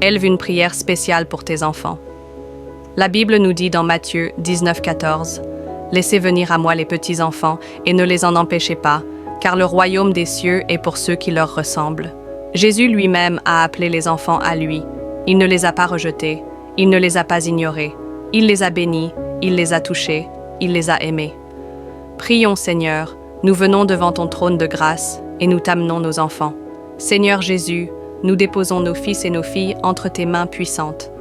élève une prière spéciale pour tes enfants. La Bible nous dit dans Matthieu 19,14 « Laissez venir à moi les petits enfants et ne les en empêchez pas, car le royaume des cieux est pour ceux qui leur ressemblent. » Jésus lui-même a appelé les enfants à lui. Il ne les a pas rejetés, il ne les a pas ignorés. Il les a bénis, il les a touchés, il les a aimés. Prions, Seigneur, nous venons devant ton trône de grâce et nous t'amenons nos enfants. Seigneur Jésus, nous déposons nos fils et nos filles entre tes mains puissantes.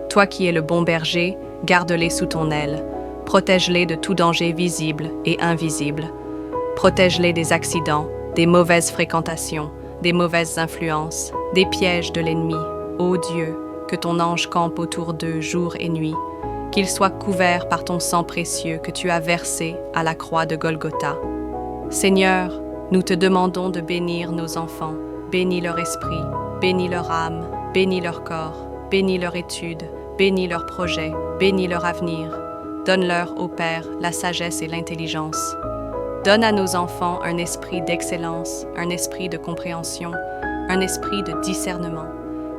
Toi qui es le bon berger, garde-les sous ton aile. Protège-les de tout danger visible et invisible. Protège-les des accidents, des mauvaises fréquentations, des mauvaises influences, des pièges de l'ennemi. Ô Dieu, que ton ange campe autour d'eux jour et nuit, qu'ils soient couverts par ton sang précieux que tu as versé à la croix de Golgotha. Seigneur, nous te demandons de bénir nos enfants, bénis leur esprit, bénis leur âme, bénis leur corps, bénis leur étude, bénis leurs projets, bénis leur avenir. Donne-leur, ô Père, la sagesse et l'intelligence. Donne à nos enfants un esprit d'excellence, un esprit de compréhension, un esprit de discernement,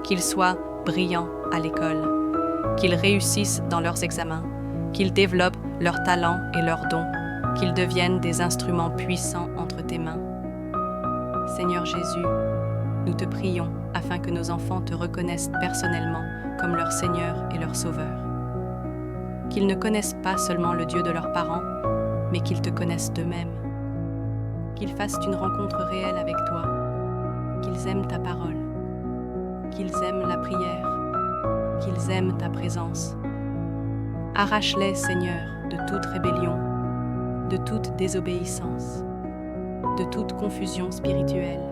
qu'ils soient brillants à l'école, qu'ils réussissent dans leurs examens, qu'ils développent leurs talents et leurs dons, qu'ils deviennent des instruments puissants entre tes mains. Seigneur Jésus, nous te prions afin que nos enfants te reconnaissent personnellement comme leur Seigneur et leur Sauveur. Qu'ils ne connaissent pas seulement le Dieu de leurs parents, mais qu'ils te connaissent d'eux-mêmes. Qu'ils fassent une rencontre réelle avec toi, qu'ils aiment ta parole, qu'ils aiment la prière, qu'ils aiment ta présence. Arrache-les, Seigneur, de toute rébellion, de toute désobéissance, de toute confusion spirituelle,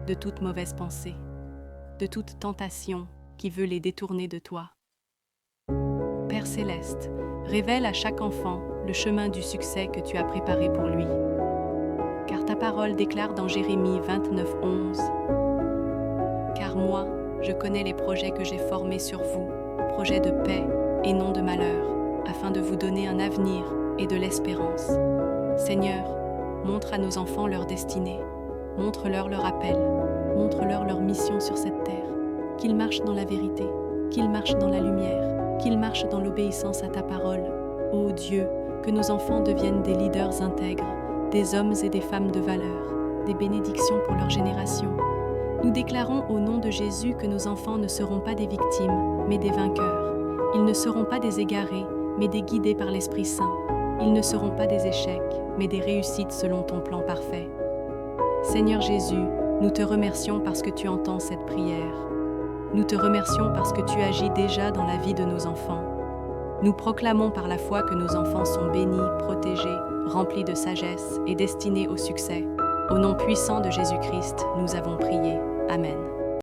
de toute mauvaise pensée, de toute tentation qui veut les détourner de toi. Père céleste, révèle à chaque enfant le chemin du succès que tu as préparé pour lui. Car ta parole déclare dans Jérémie 29:11 « Car moi, je connais les projets que j'ai formés sur vous, projets de paix et non de malheur, afin de vous donner un avenir et de l'espérance. Seigneur, montre à nos enfants leur destinée, montre-leur leur appel, montre-leur leur mission sur cette terre, qu'ils marchent dans la vérité, qu'ils marchent dans la lumière, qu'ils marchent dans l'obéissance à ta parole. Ô Dieu, que nos enfants deviennent des leaders intègres, des hommes et des femmes de valeur, des bénédictions pour leur génération. Nous déclarons au nom de Jésus que nos enfants ne seront pas des victimes, mais des vainqueurs. Ils ne seront pas des égarés, mais des guidés par l'Esprit Saint. Ils ne seront pas des échecs, mais des réussites selon ton plan parfait. Seigneur Jésus, nous te remercions parce que tu entends cette prière. Nous te remercions parce que tu agis déjà dans la vie de nos enfants. Nous proclamons par la foi que nos enfants sont bénis, protégés, remplis de sagesse et destinés au succès. Au nom puissant de Jésus-Christ, nous avons prié. Amen.